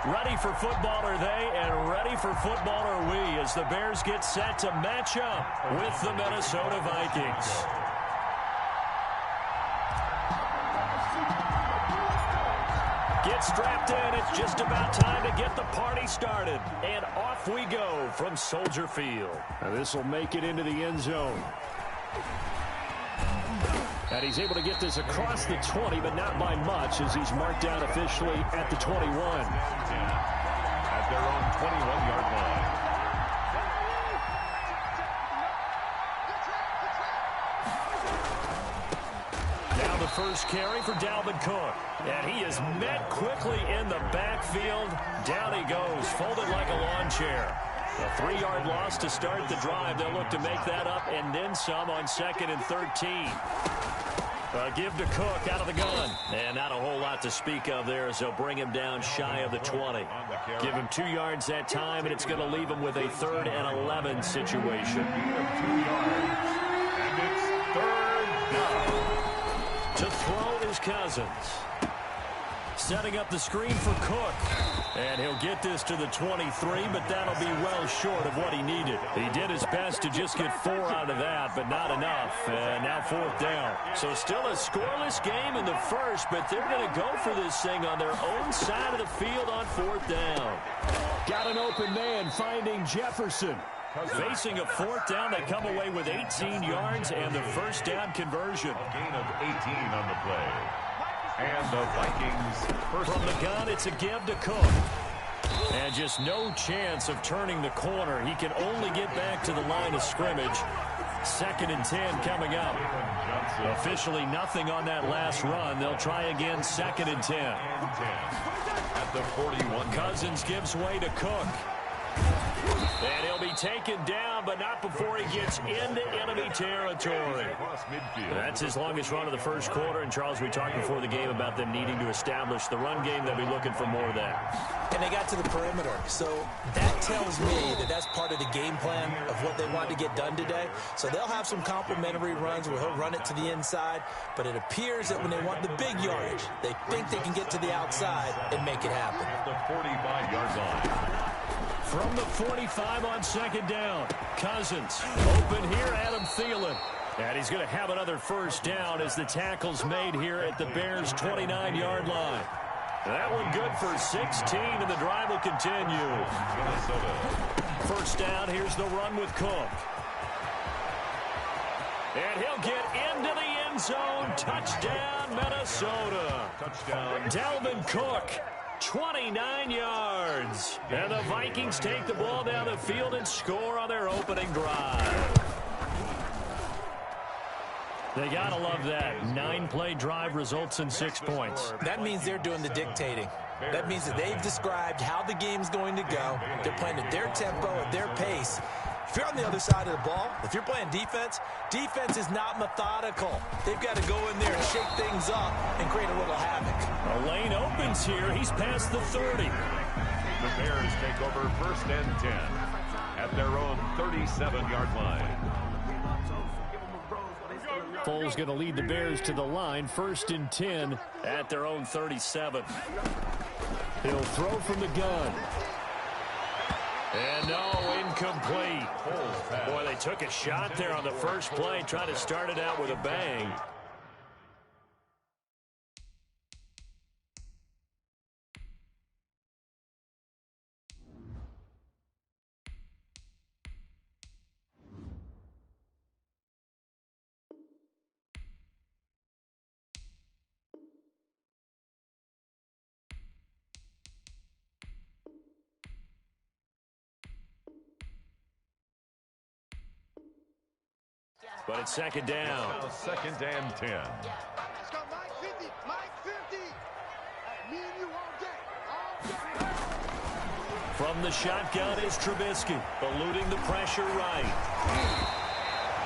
Ready for football are they, and ready for football are we as the Bears get set to match up with the Minnesota Vikings. Get strapped in. It's just about time to get the party started. And off we go from Soldier Field. Now this will make it into the end zone. And he's able to get this across the 20, but not by much as he's marked down officially at the 21. At their own 21-yard line. Now the first carry for Dalvin Cook. And he is met quickly in the backfield. Down he goes, folded like a lawn chair. A 3-yard loss to start the drive. They'll look to make that up and then some on 2nd and 13. Give to Cook out of the gun. And not a whole lot to speak of there as they'll bring him down shy of the 20. Give him 2 yards that time, and it's going to leave him with a 3rd and 11 situation. 2 yards. And it's 3rd down. To throw is Cousins. Setting up the screen for Cook. And he'll get this to the 23, but that'll be well short of what he needed. He did his best to just get 4 out of that, but not enough. And now 4th down. So still a scoreless game in the first, but they're going to go for this thing on their own side of the field on 4th down. Got an open man finding Jefferson. Facing a 4th down, they come away with 18 yards and the first down conversion. A gain of 18 on the play. And the Vikings first. From the gun, it's a give to Cook. And just no chance of turning the corner. He can only get back to the line of scrimmage. 2nd and 10 coming up. Officially nothing on that last run. They'll try again 2nd and 10. At the 41. Cousins gives way to Cook. And he'll be taken down, but not before he gets into enemy territory. That's his longest run of the first quarter. And, Charles, we talked before the game about them needing to establish the run game. They'll be looking for more of that. And they got to the perimeter. So that tells me that that's part of the game plan of what they want to get done today. So they'll have some complementary runs where he'll run it to the inside. But it appears that when they want the big yardage, they think they can get to the outside and make it happen. At the 45-yard line. From the 45 on 2nd down, Cousins open here, Adam Thielen. And he's going to have another first down as the tackle's made here at the Bears' 29-yard line. That one good for 16, and the drive will continue. First down, here's the run with Cook. And he'll get into the end zone. Touchdown, Minnesota. Touchdown. Dalvin Cook. 29 yards. And the Vikings take the ball down the field and score on their opening drive. They got to love that. 9-play drive results in 6 points. That means they're doing the dictating. That means that they've described how the game's going to go. They're playing at their tempo, at their pace. If you're on the other side of the ball, if you're playing defense, defense is not methodical. They've got to go in there and shake things up and create a little havoc. A lane opens here. He's past the 30. The Bears take over 1st and 10 at their own 37-yard line. Foles going to lead the Bears to the line. 1st and 10 at their own 37. He'll throw from the gun. And no, incomplete. Boy, they took a shot there on the first play, trying to start it out with a bang. But it's 2nd down. 2nd and 10. From the shotgun is Trubisky, eluding the pressure right.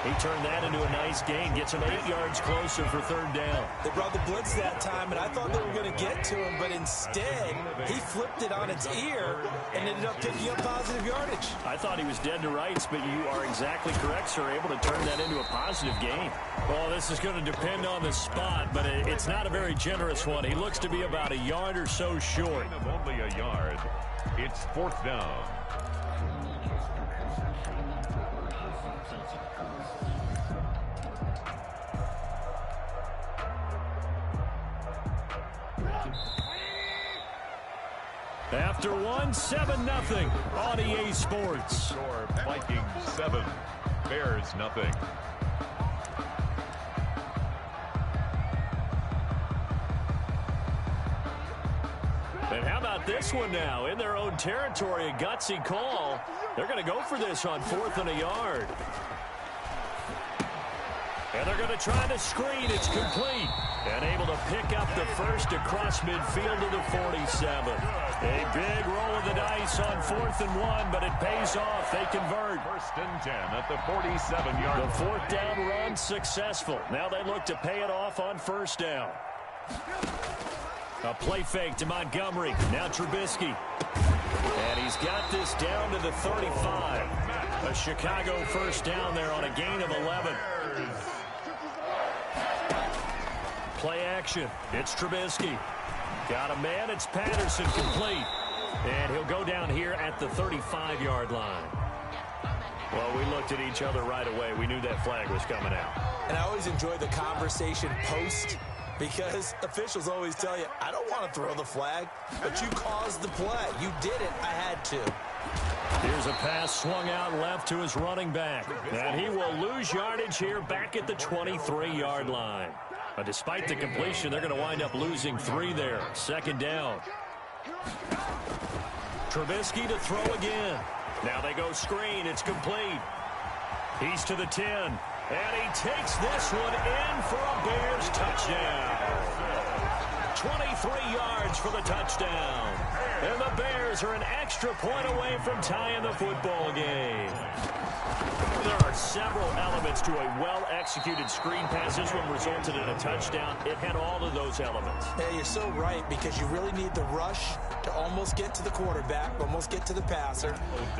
He turned that into a nice gain, gets him 8 yards closer for 3rd down. They brought the blitz that time, and I thought they were going to get to him, but instead, he flipped it on its ear and ended up picking up positive yardage. I thought he was dead to rights, but you are exactly correct, sir, able to turn that into a positive gain. Well, this is going to depend on the spot, but it's not a very generous one. He looks to be about a yard or so short. Only a yard. It's 4th down. After one, 7-0 on EA Sports. Score Vikings 7, Bears nothing. And how about this one now? In their own territory, a gutsy call. They're going to go for this on 4th and a yard. And they're going to try to screen. It's complete. And able to pick up the first across midfield to the 47. A big roll of the dice on 4th and 1, but it pays off. They convert. 1st and 10 at the 47-yard line. The 4th down run successful. Now they look to pay it off on 1st down. A play fake to Montgomery. Now Trubisky. And he's got this down to the 35. A Chicago 1st down there on a gain of 11. Play action. It's Trubisky. Got a man. It's Patterson, complete. And he'll go down here at the 35-yard line. Well, we looked at each other right away. We knew that flag was coming out. And I always enjoy the conversation post, because officials always tell you, I don't want to throw the flag, but you caused the play. You did it. I had to. Here's a pass swung out left to his running back. And he will lose yardage here back at the 23-yard line. But despite the completion, they're going to wind up losing 3 there. 2nd down. Trubisky to throw again. Now they go screen. It's complete. He's to the 10. And he takes this one in for a Bears touchdown. 23 yards for the touchdown. And the Bears are an extra point away from tying the football game. There are several elements to a well-executed screen pass. This one resulted in a touchdown. It had all of those elements. Yeah, you're so right, because you really need the rush to almost get to the quarterback, almost get to the passer.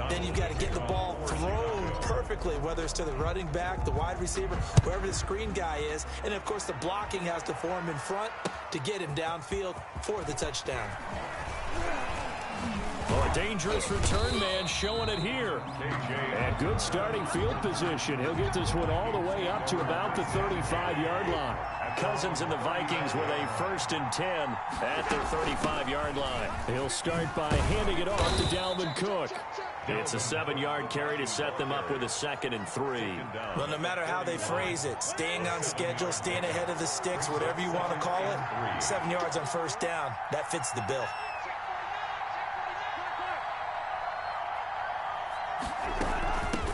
Then you've got to get the ball thrown perfectly, whether it's to the running back, the wide receiver, wherever the screen guy is. And, of course, the blocking has to form in front to get him downfield for the touchdown. Well, a dangerous return man showing it here. And good starting field position. He'll get this one all the way up to about the 35-yard line. Cousins and the Vikings with a 1st and 10 at their 35-yard line. He'll start by handing it off to Dalvin Cook. It's a 7-yard carry to set them up with a 2nd and 3. Well, no matter how they phrase it, staying on schedule, staying ahead of the sticks, whatever you want to call it, 7 yards on 1st down, that fits the bill.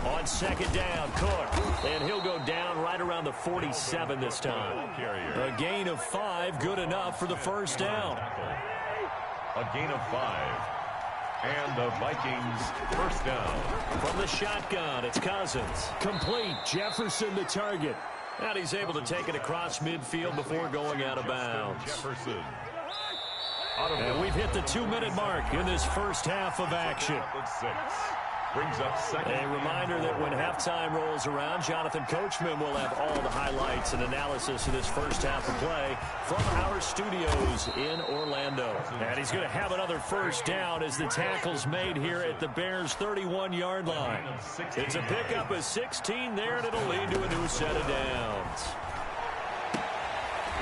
On 2nd down, Cook. And he'll go down right around the 47 this time. A gain of 5, good enough for the 1st down. A gain of 5. And the Vikings 1st down. From the shotgun, it's Cousins. Complete. Jefferson the target. And he's able to take it across midfield before going out of bounds. Jefferson. And we've hit the 2-minute mark in this first half of action. Brings up 2nd. A reminder that when halftime rolls around, Jonathan Coachman will have all the highlights and analysis of this first half of play from our studios in Orlando. And he's going to have another 1st down as the tackle's made here at the Bears' 31-yard line. It's a pickup of 16 there, and it'll lead to a new set of downs.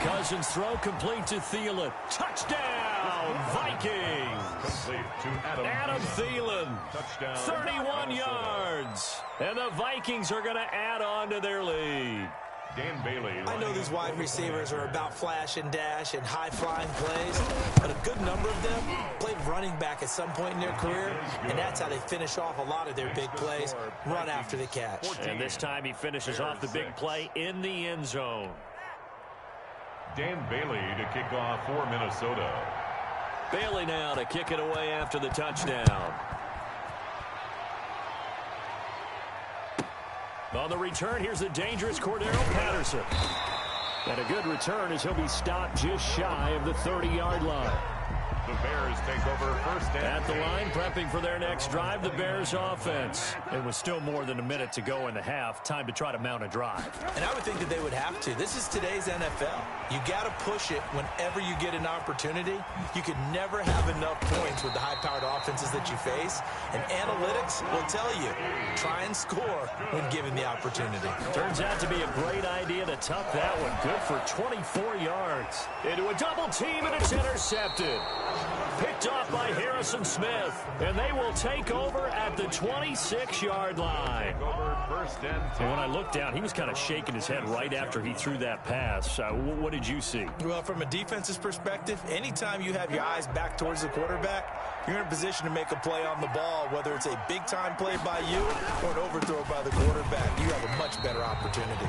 Cousins throw complete to Thielen. Touchdown, Vikings! Complete to Adam Thielen. Touchdown. 31 yards. And the Vikings are going to add on to their lead. Dan Bailey. I know these wide receivers are about flash and dash and high-flying plays, but a good number of them played running back at some point in their career, and that's how they finish off a lot of their big plays, run after the catch. And this time he finishes off the big play in the end zone. Dan Bailey to kick off for Minnesota. Bailey now to kick it away after the touchdown. On the return, here's the dangerous Cordero Patterson. And a good return as he'll be stopped just shy of the 30-yard line. The Bears take over first and at the line, prepping for their next drive, the Bears offense. It was still more than a minute to go in the half. Time to try to mount a drive. And I would think that they would have to. This is today's NFL. You got to push it whenever you get an opportunity. You could never have enough points with the high-powered offenses that you face. And analytics will tell you, try and score when given the opportunity. Turns out to be a great idea to tuck that one. Good for 24 yards. Into a double team, and it's intercepted. Picked off by Harrison Smith, and they will take over at the 26-yard line. And when I looked down, he was kind of shaking his head right after he threw that pass. What did you see? Well, from a defense's perspective, anytime you have your eyes back towards the quarterback, you're in a position to make a play on the ball, whether it's a big-time play by you or an overthrow by the quarterback. You have a much better opportunity.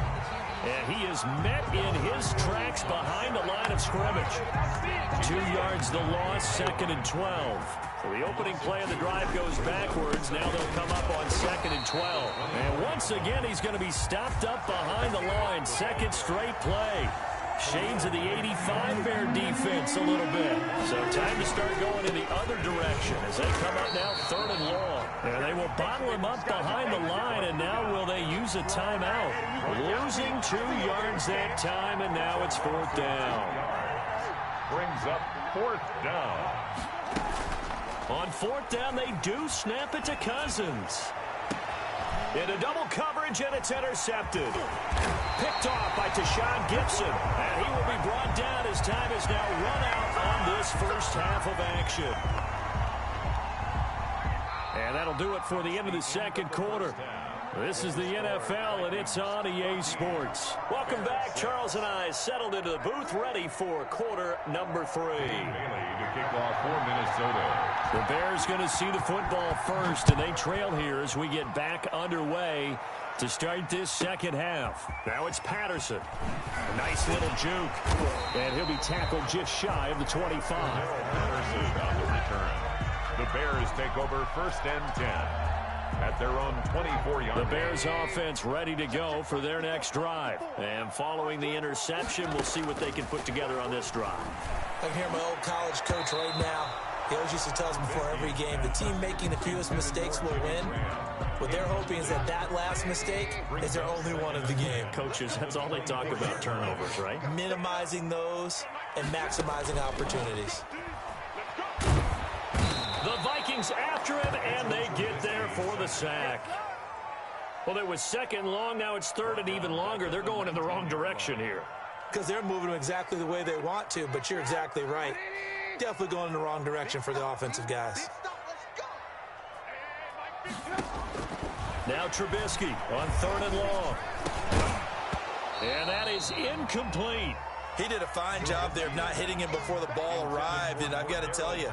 And he is met in his tracks behind the line of scrimmage. 2 yards the loss, 2nd and 12. So the opening play of the drive goes backwards. Now they'll come up on 2nd and 12. And once again, he's going to be stopped up behind the line. Second straight play. Shades of the 85 Bear defense a little bit. So time to start going in the other direction as they come up now 3rd and long. And they will bottle him up behind the line, and now will they use a timeout? Losing 2 yards that time, and now it's 4th down. Brings up 4th down. On 4th down, they do snap it to Cousins. Into double coverage, and it's intercepted. Picked off by Tashawn Gibson. And he will be brought down as time is now run out on this first half of action. And that'll do it for the end of the second quarter. This is the NFL, and it's on EA Sports. Welcome back. Charles and I settled into the booth, ready for quarter number 3. Bailey to kick off for Minnesota. The Bears going to see the football first, and they trail here as we get back underway to start this second half. Now it's Patterson. A nice little juke. And he'll be tackled just shy of the 25. Patterson on the return. The Bears take over first and 10. At their own 24-yard line. The Bears offense ready to go for their next drive. And following the interception, we'll see what they can put together on this drive. I can hear my old college coach right now. He always used to tell us before every game, the team making the fewest mistakes will win. What they're hoping is that that last mistake is their only one of the game. Coaches, that's all they talk about, turnovers, right? Minimizing those and maximizing opportunities. The Vikings after him, and they get there for the sack. Well, it was 2nd long. Now it's 3rd and even longer. They're going in the wrong direction here. Because they're moving them exactly the way they want to, but you're exactly right. Definitely going in the wrong direction for the offensive guys. Now Trubisky on 3rd and long. And that is incomplete. He did a fine job there of not hitting him before the ball arrived, and I've got to tell you,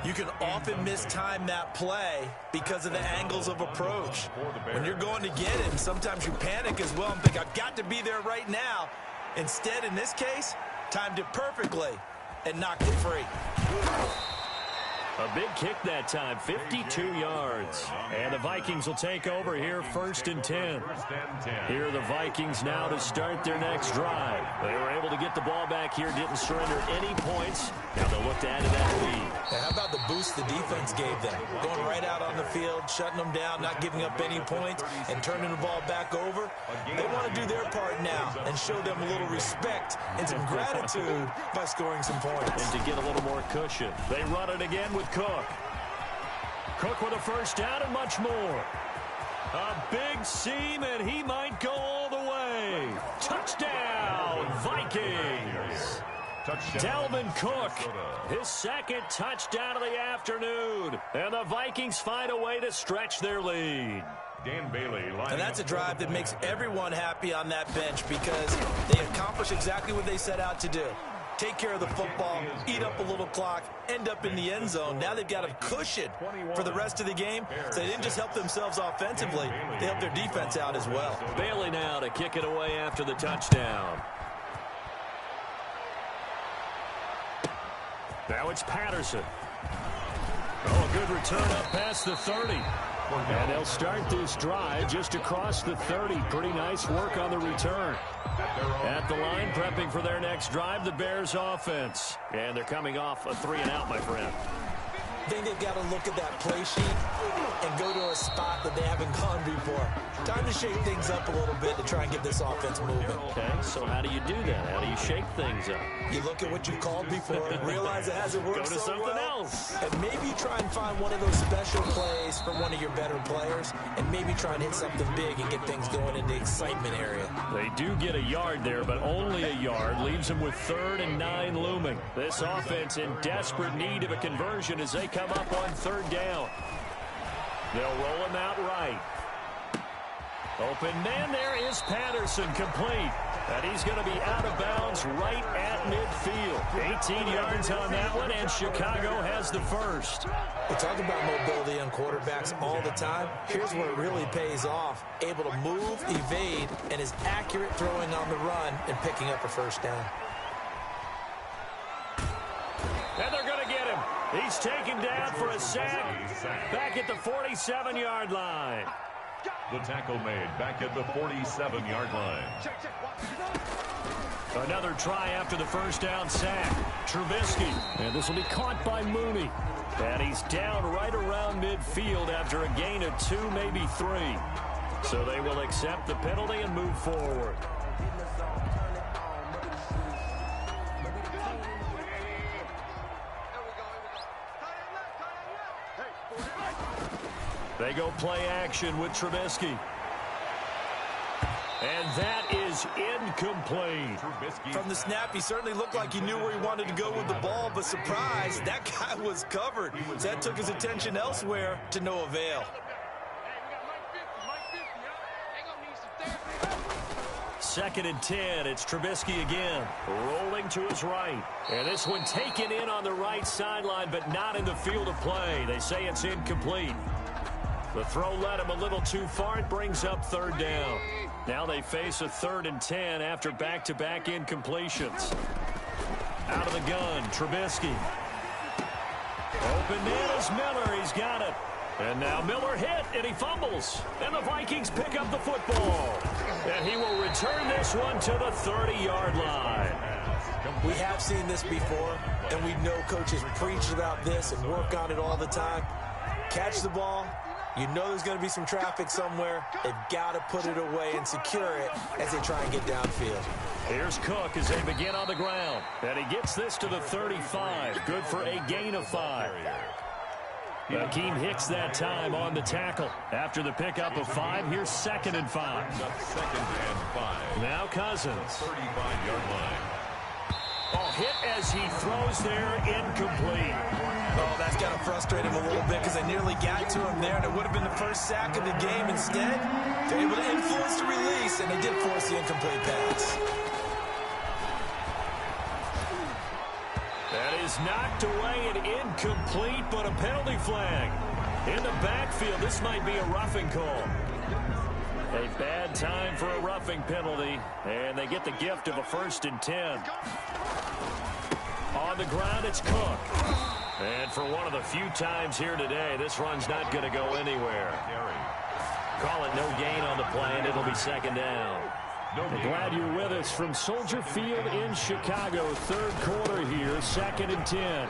you can often mistime that play because of the angles of approach. When you're going to get him, sometimes you panic as well and think, I've got to be there right now. Instead, in this case, timed it perfectly and knocked it free. A big kick that time, 52 yards. And the Vikings will take over here, 1st and 10. Here are the Vikings now to start their next drive. They were able to get the ball back here, didn't surrender any points. Now they'll look to add to that lead. And how about the boost the defense gave them? Going right out on the field, shutting them down, not giving up any points, and turning the ball back over. They want to do their part now and show them a little respect and some gratitude by scoring some points. And to get a little more cushion. They run it again with Cook. Cook with a first down and much more. A big seam, and he might go all the way. Touchdown, Vikings. Dalvin Cook, his 2nd touchdown of the afternoon. And the Vikings find a way to stretch their lead. Dan Bailey. And that's a drive that makes everyone happy on that bench because they accomplish exactly what they set out to do. Take care of the football, eat up a little clock, end up in the end zone. Now they've got a cushion for the rest of the game. So they didn't just help themselves offensively, they helped their defense out as well. Bailey now to kick it away after the touchdown. Now it's Patterson. Oh, a good return up past the 30. And they'll start this drive just across the 30. Pretty nice work on the return. At the line, prepping for their next drive, the Bears offense. And they're coming off a 3-and-out, my friend. I think they've got to look at that play sheet and go to a spot that they haven't gone before. Time to shake things up a little bit to try and get this offense moving. Okay, so how do you do that? How do you shake things up? You look at what you've called before, realize it hasn't worked Go to something else. and maybe try and find one of those special plays from one of your better players, and maybe try and hit something big and get things going in the excitement area. They do get a yard there, but only a yard. Leaves them with 3rd and 9 looming. This offense in desperate need of a conversion as they come up on 3rd down. They'll roll him out right. Open man there is Patterson, complete. And he's going to be out of bounds right at midfield. 18 yards on that one, and Chicago has the first. We talk about mobility on quarterbacks all the time. Here's where it really pays off. Able to move, evade, and is accurate throwing on the run and picking up a first down. And they're going to get him. He's taken down for a sack back at the 47-yard line. The tackle made back at the 47-yard line. Another try after the first down sack. Trubisky. And this will be caught by Mooney. And he's down right around midfield after a gain of 2, maybe 3. So they will accept the penalty and move forward. They go play action with Trubisky. And that is incomplete. From the snap, he certainly looked like he knew where he wanted to go with the ball, but surprise, that guy was covered. So that took his attention elsewhere to no avail. Second and 10, it's Trubisky again, rolling to his right. And this one taken in on the right sideline, but not in the field of play. They say it's incomplete. The throw led him a little too far. It brings up 3rd down. Now they face a 3rd and 10 after back-to-back incompletions. Out of the gun, Trubisky. Open man is Miller. He's got it. And now Miller hit, and he fumbles. And the Vikings pick up the football. And he will return this one to the 30-yard line. We have seen this before, and we know coaches preach about this and work on it all the time. Catch the ball. You know there's going to be some traffic somewhere. They've got to put it away and secure it as they try and get downfield. Here's Cook as they begin on the ground. And he gets this to the 35. Good for a gain of 5. Akeem Hicks that time on the tackle. After the pickup of 5, here's 2nd and 5. 2nd and 5. Now Cousins. 35-yard line. Oh, hit as he throws there, incomplete. Oh, that's got to frustrate him a little bit because they nearly got to him there, and it would have been the first sack of the game. Instead, they're able to influence the release, and they did force the incomplete pass. That is knocked away and incomplete, but a penalty flag. In the backfield, this might be a roughing call. A bad time for a roughing penalty, and they get the gift of a 1st and 10. On the ground, it's Cook. And for one of the few times here today, this run's not going to go anywhere. Call it no gain on the play, and it'll be 2nd down. We're glad you're with us from Soldier Field in Chicago. 3rd quarter here, 2nd and 10.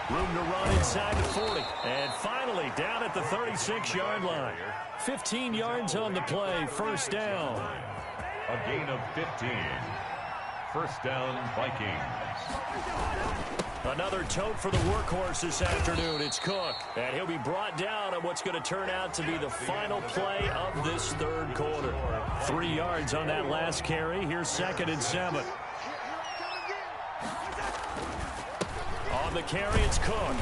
Room to run inside the 40. And finally, down at the 36-yard line. 15 yards on the play, 1st down. A gain of 15. 1st down, Vikings. Another tote for the workhorse this afternoon. It's Cook. And he'll be brought down on what's going to turn out to be the final play of this 3rd quarter. 3 yards on that last carry. Here's 2nd and 7. On the carry, it's Cook.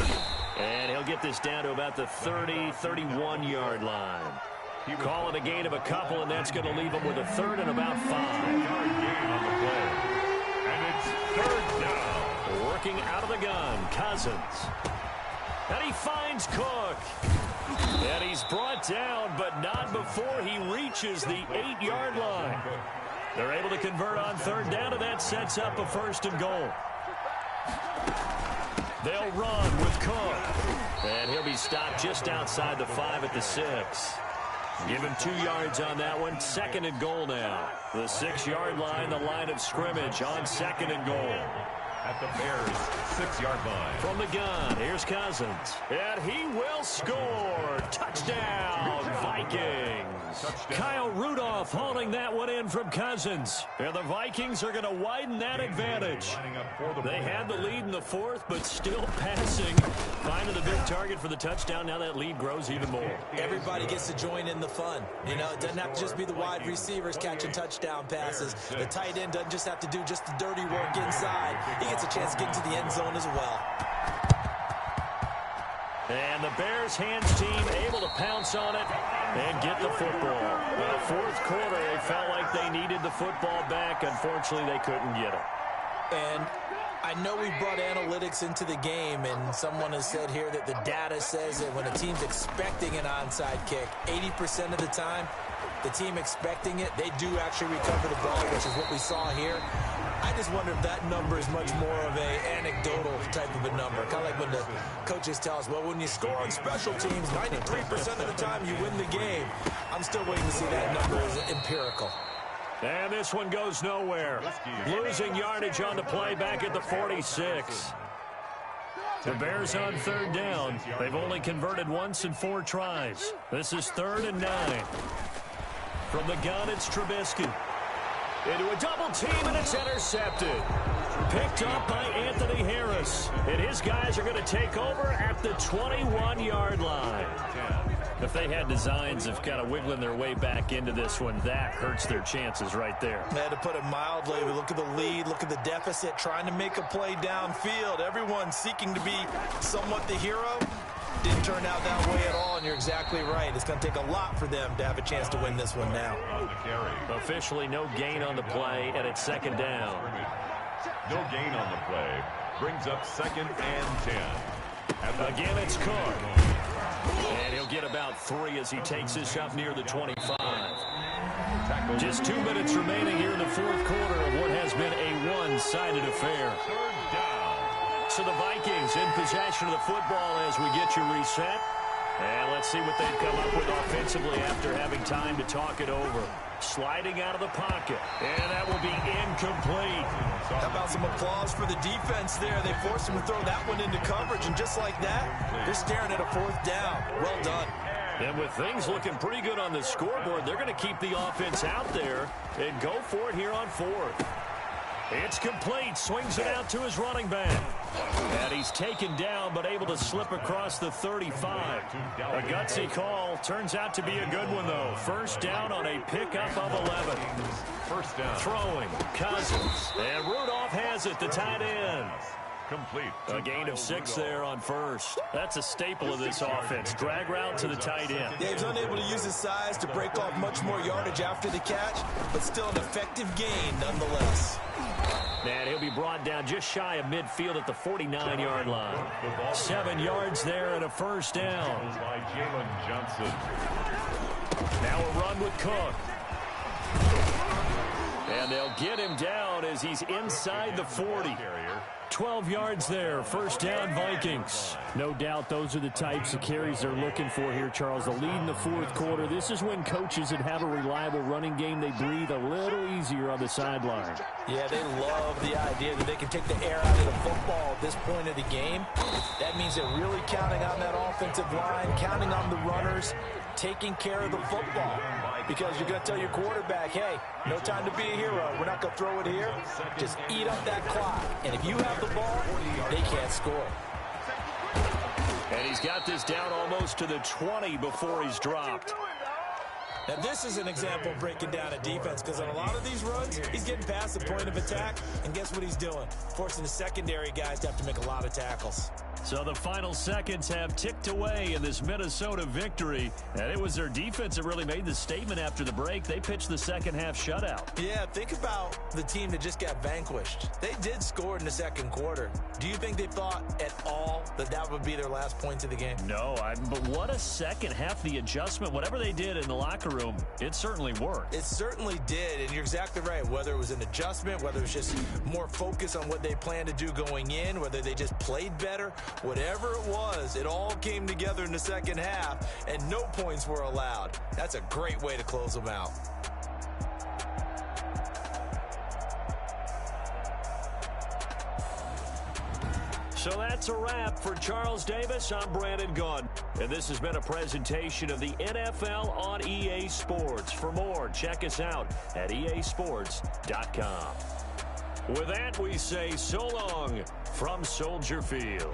And he'll get this down to about the 30, 31-yard line. Call it a gain of a couple, and that's going to leave him with a 3rd and about 5. Yard gain on the play. And it's 3rd down. Working out of the gun, Cousins. And he finds Cook. And he's brought down, but not before he reaches the 8-yard line. They're able to convert on 3rd down, and that sets up a 1st and goal. They'll run with Cook. And he'll be stopped just outside the 5 at the 6. Give him 2 yards on that one. 2nd and goal now. The 6-yard line, the line of scrimmage on 2nd and goal. At the Bears' 6-yard line. From the gun, here's Cousins. And he will score. Touchdown, Vikings. Touchdown. Kyle Rudolph hauling that one in from Cousins. And the Vikings are going to widen that advantage. They had the lead in the 4th, but still passing. Finding the big target for the touchdown. Now that lead grows even more. Everybody gets to join in the fun. You know, it doesn't have to just be the wide receivers catching touchdown passes. The tight end doesn't just have to do just the dirty work inside. He gets a chance to get into the end zone as well. And the Bears hands team able to pounce on it and get the football. In the 4th quarter, they felt like they needed the football back. Unfortunately, they couldn't get it. And I know we brought analytics into the game, and someone has said here that the data says that when a team's expecting an onside kick, 80% of the time, the team expecting it, they do actually recover the ball, which is what we saw here. I just wonder if that number is much more of a anecdotal type of a number. Kind of like when the coaches tell us, well, when you score on special teams, 93% of the time you win the game. I'm still waiting to see that number as empirical. And this one goes nowhere. Losing yardage on the play back at the 46. The Bears on 3rd down. They've only converted once in 4 tries. This is 3rd and 9. From the gun, it's Trubisky. Into a double team, and it's intercepted. Picked up by Anthony Harris. And his guys are going to take over at the 21-yard line. If they had designs of kind of wiggling their way back into this one, that hurts their chances right there. Man, to put it mildly, we look at the lead, look at the deficit, trying to make a play downfield. Everyone seeking to be somewhat the hero. Didn't turn out that way at all, and you're exactly right. It's going to take a lot for them to have a chance to win this one now. Officially no gain on the play, and it's 2nd down. No gain on the play. Brings up 2nd and 10. Again, it's Cook. And he'll get about 3 as he takes this up near the 25. Just 2 minutes remaining here in the 4th quarter of what has been a one-sided affair. So the Vikings in possession of the football as we get you reset. And let's see what they've come up with offensively after having time to talk it over. Sliding out of the pocket. And that will be incomplete. How about some applause for the defense there? They forced him to throw that one into coverage, and just like that, they're staring at a 4th down. Well done. And with things looking pretty good on the scoreboard, they're going to keep the offense out there and go for it here on 4th. It's complete. Swings it out to his running back. And he's taken down, but able to slip across the 35. A gutsy call. Turns out to be a good one, though. 1st down on a pickup of 11. 1st down. Throwing. Cousins. And Rudolph has it, the tight end. Complete. A gain of 6 there on 1st. That's a staple of this offense. Drag route to the tight end. Yeah, he was unable to use his size to break off much more yardage after the catch, but still an effective gain nonetheless. And he'll be brought down just shy of midfield at the 49-yard line. 7 yards there and a 1st down. By Jalen Johnson. Now a run with Cook. And they'll get him down as he's inside the 40. 12 yards there. 1st down, Vikings. No doubt those are the types of carries they're looking for here, Charles. The lead in the 4th quarter. This is when coaches that have a reliable running game, they breathe a little easier on the sideline. Yeah, they love the idea that they can take the air out of the football at this point of the game. That means they're really counting on that offensive line, counting on the runners, taking care of the football. Because you're going to tell your quarterback, hey, no time to be a hero. We're not going to throw it here. Just eat up that clock. And if you have the ball, they can't score. And he's got this down almost to the 20 before he's dropped. Now, this is an example of breaking down a defense, because on a lot of these runs, he's getting past the point of attack, and guess what he's doing? Forcing the secondary guys to have to make a lot of tackles. So the final seconds have ticked away in this Minnesota victory, and it was their defense that really made the statement after the break. They pitched the second half shutout. Yeah, think about the team that just got vanquished. They did score in the 2nd quarter. Do you think they thought at all that that would be their last points of the game? No, but what a second half, the adjustment, whatever they did in the locker room. room, it certainly worked. It certainly did, and you're exactly right. Whether it was an adjustment, whether it was just more focus on what they planned to do going in, whether they just played better, whatever it was, it all came together in the second half, and no points were allowed. That's a great way to close them out. So that's a wrap for Charles Davis. I'm Brandon Gaudin, and this has been a presentation of the NFL on EA Sports. For more, check us out at easports.com. With that, we say so long from Soldier Field.